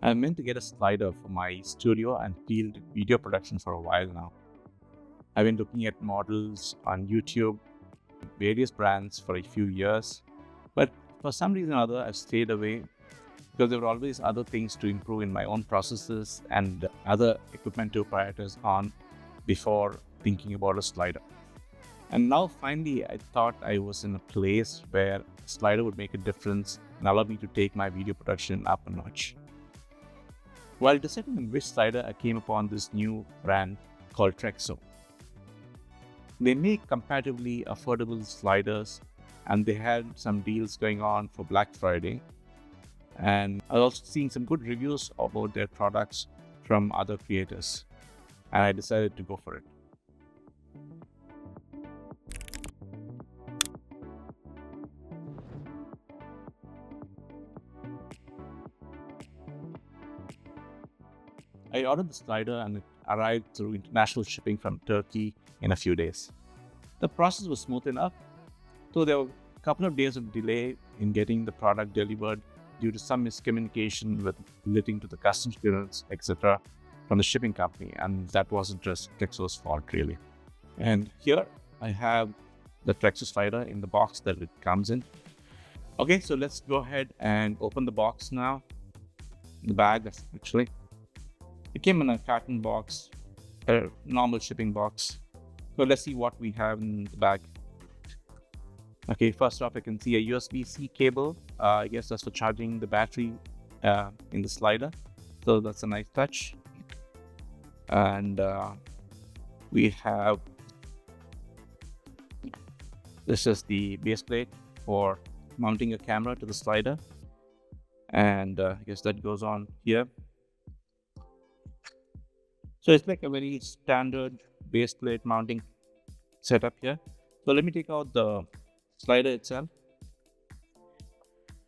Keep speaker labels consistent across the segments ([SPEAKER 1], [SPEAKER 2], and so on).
[SPEAKER 1] I meant to get a slider for my studio and field video production for a while now. I've been looking at models on YouTube, various brands for a few years, but for some reason or other, I've stayed away because there were always other things to improve in my own processes and other equipment to prioritize on before thinking about a slider. And now finally, I thought I was in a place where a slider would make a difference and allow me to take my video production up a notch. While deciding on which slider, I came upon this new brand called Trexo. They make comparatively affordable sliders, and they had some deals going on for Black Friday. And I was also seeing some good reviews about their products from other creators, and I decided to go for it. I ordered the slider and it arrived through international shipping from Turkey in a few days. The process was smooth enough, though there were a couple of days of delay in getting the product delivered due to some miscommunication relating to the customs clearance, etc. from the shipping company, and that wasn't just Trexo's fault really. And here I have the Trexo Slider in the box that it comes in. Okay, so let's go ahead and open the box now. The bag, actually. It came in a carton box, a normal shipping box. So let's see what we have in the bag. Okay, first off, I can see a USB-C cable. I guess that's for charging the battery in the slider. So that's a nice touch. And we have, this is the base plate for mounting a camera to the slider. And I guess that goes on here. So it's like a very standard base plate mounting setup here. So let me take out the slider itself.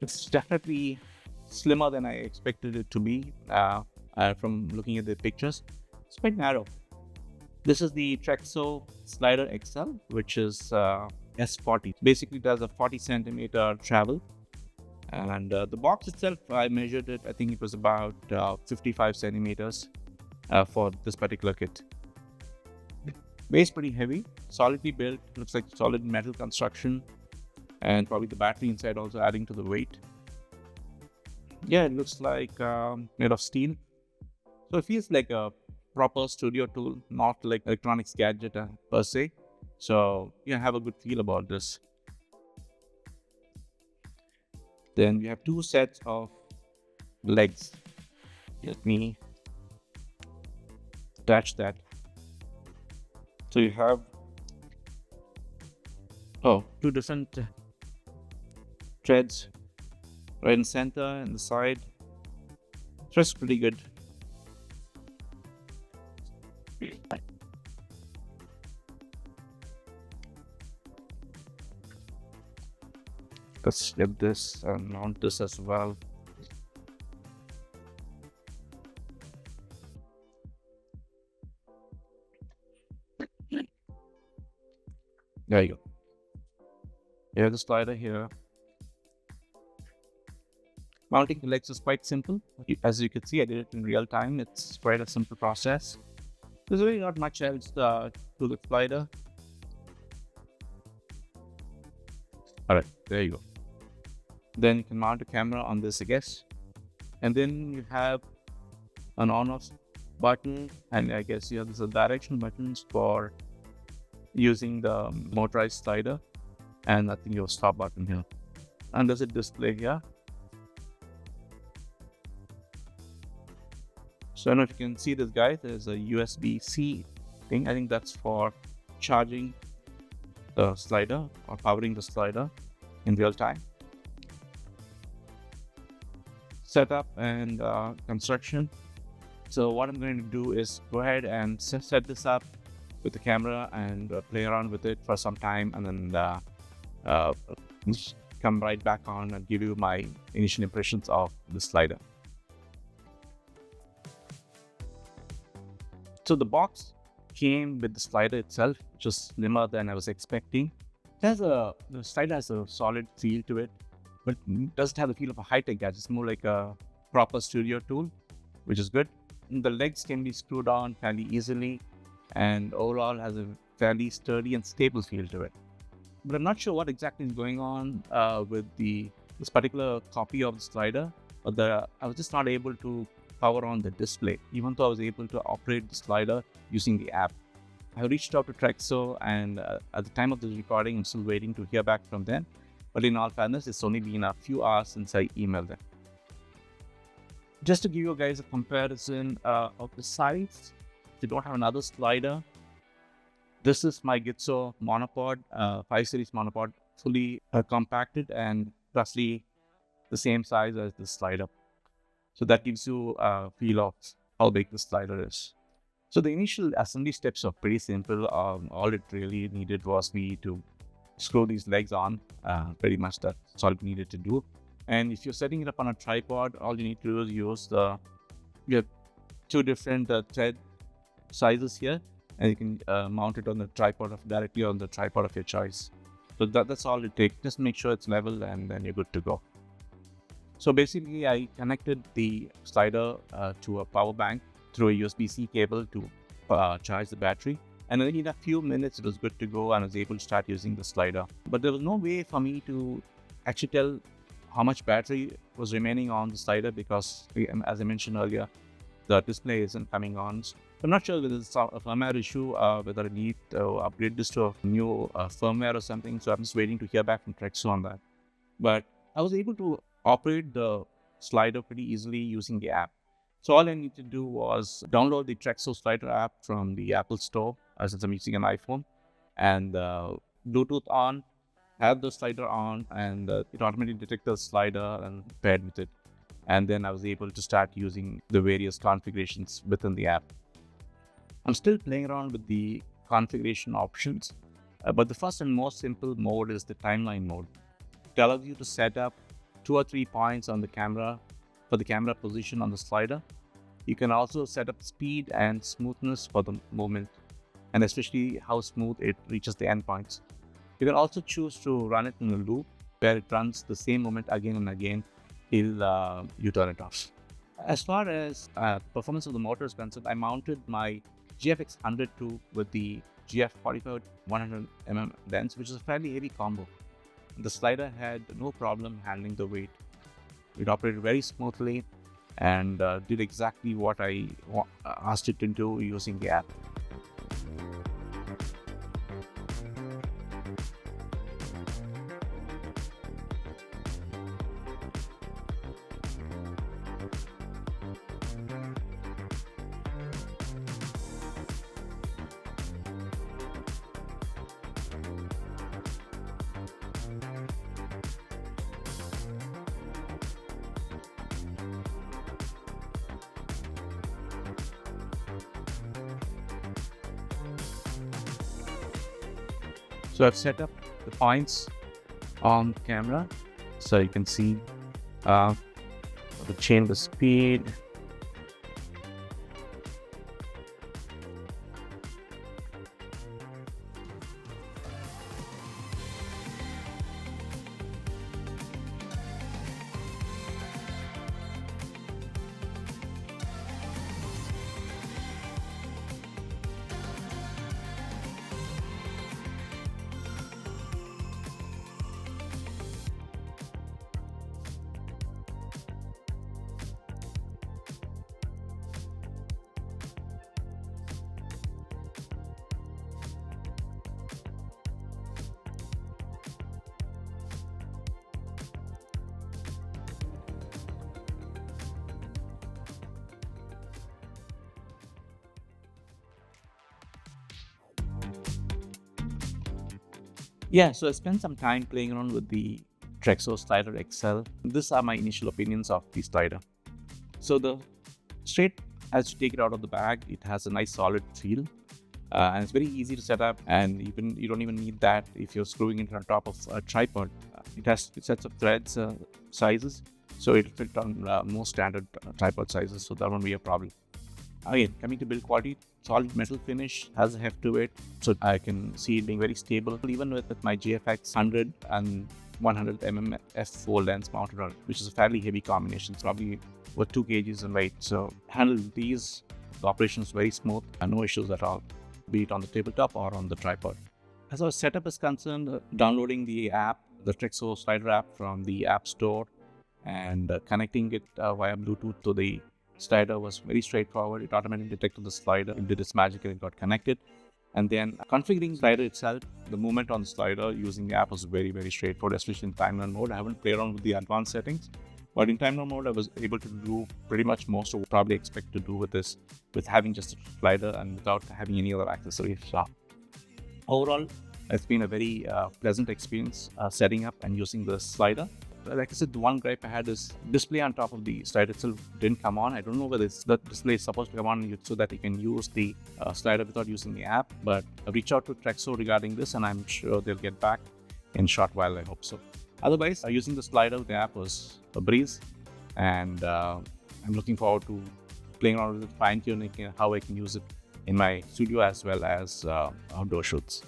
[SPEAKER 1] It's definitely slimmer than I expected it to be from looking at the pictures. It's quite narrow. This is the Trexo Slider XL, which is S40. Basically does a 40 centimeter travel. And the box itself, I measured it, I think it was about 55 centimeters. For this particular kit. Base pretty heavy, solidly built, looks like solid metal construction, and probably the battery inside also adding to the weight. Yeah, it looks like made of steel. So it feels like a proper studio tool, not like electronics gadget per se. So yeah, have a good feel about this. Then we have two sets of legs. Let me attach that. So you have two different threads right in the center and the side. That's pretty good. Let's get this and mount this as well. There you go. You have the slider here. Mounting the legs is quite simple. As you can see, I did it in real time. It's quite a simple process. There's really not much else to the slider. Alright, there you go. Then you can mount a camera on this, I guess. And then you have an on-off button, and I guess you have the direction buttons for using the motorized slider, and I think your stop button here. And there's a display here. So I don't know if you can see this, guy. There's a USB-C thing. I think that's for charging the slider or powering the slider in real time. Setup and construction. So what I'm going to do is go ahead and set this up with the camera and play around with it for some time, and then come right back on and give you my initial impressions of the slider. So the box came with the slider itself, which was slimmer than I was expecting. The slider has a solid feel to it, but it doesn't have the feel of a high-tech gadget. It's more like a proper studio tool. which is good. And the legs can be screwed on fairly easily, and overall has a fairly sturdy and stable feel to it. But I'm not sure what exactly is going on with this particular copy of the slider. But I was just not able to power on the display, even though I was able to operate the slider using the app. I reached out to Trexo, and at the time of this recording, I'm still waiting to hear back from them. But in all fairness, it's only been a few hours since I emailed them. Just to give you guys a comparison of the size, if you don't have another slider, this is my Gitzo monopod, 5 series monopod, fully compacted and roughly the same size as the slider. So that gives you a feel of how big the slider is. So the initial assembly steps are pretty simple. All it really needed was me to screw these legs on. Pretty much that's all it needed to do. And if you're setting it up on a tripod, all you need to do is use you have two different thread sizes here, and you can mount it on the tripod directly on the tripod of your choice. So that's all it takes. Just make sure it's level, and then you're good to go. So basically, I connected the slider to a power bank through a USB-C cable to charge the battery. And then in a few minutes, it was good to go, and I was able to start using the slider. But there was no way for me to actually tell how much battery was remaining on the slider because, as I mentioned earlier, the display isn't coming on. So I'm not sure whether it's a firmware issue, whether I need to upgrade this to a new firmware or something. So I'm just waiting to hear back from Trexo on that. But I was able to operate the slider pretty easily using the app. So all I need to do was download the Trexo Slider app from the Apple Store, since I'm using an iPhone, and Bluetooth on, have the slider on, and it automatically detects the slider and paired with it. And then I was able to start using the various configurations within the app. I'm still playing around with the configuration options, but the first and most simple mode is the timeline mode. It allows you to set up 2 or 3 points on the camera for the camera position on the slider. You can also set up speed and smoothness for the movement, and especially how smooth it reaches the endpoints. You can also choose to run it in a loop where it runs the same movement again and again till you turn it off. As far as performance of the motor is concerned, I mounted my GFX 102 with the GF 45 100mm lens, which is a fairly heavy combo. The slider had no problem handling the weight. It operated very smoothly and did exactly what I asked it to do using the app. So I've set up the points on camera so you can see the change the speed. Yeah, so I spent some time playing around with the Trexo Slider XL. These are my initial opinions of the slider. So the straight, as you take it out of the bag, it has a nice solid feel. And it's very easy to set up, and you don't even need that if you're screwing it on top of a tripod. It has sets of threads sizes, so it'll fit on most standard tripod sizes, so that won't be a problem. Again, coming to build quality, solid metal finish, has a heft to it, so I can see it being very stable. Even with my GFX 100 and 100mm f4 lens mounted on it, which is a fairly heavy combination. It's probably over 2 kgs in weight. So handled these, the operation is very smooth and no issues at all, be it on the tabletop or on the tripod. As our setup is concerned, downloading the app, the Trexo Slider app from the App Store, and connecting it via Bluetooth to the slider was very straightforward. It automatically detected the slider, it did its magic, and it got connected. And then configuring the slider itself, the movement on the slider using the app was very, very straightforward, especially in timeline mode. I haven't played around with the advanced settings, but in timeline mode, I was able to do pretty much most of what I probably expect to do with this, with having just a slider and without having any other accessories. So overall, it's been a very pleasant experience setting up and using the slider. Like I said, the one gripe I had is display on top of the slider itself didn't come on. I don't know whether the display is supposed to come on so that you can use the slider without using the app, but reach out to Trexo regarding this and I'm sure they'll get back in a short while, I hope so. Otherwise, using the slider with the app was a breeze, and I'm looking forward to playing around with it, fine-tuning how I can use it in my studio as well as outdoor shoots.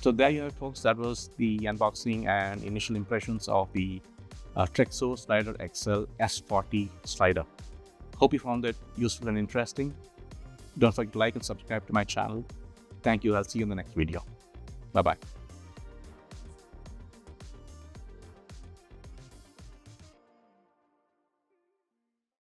[SPEAKER 1] So there you have it, folks. That was the unboxing and initial impressions of the Trexo Slider XL S40 slider. Hope you found it useful and interesting. Don't forget to like and subscribe to my channel. Thank you. I'll see you in the next video. Bye-bye.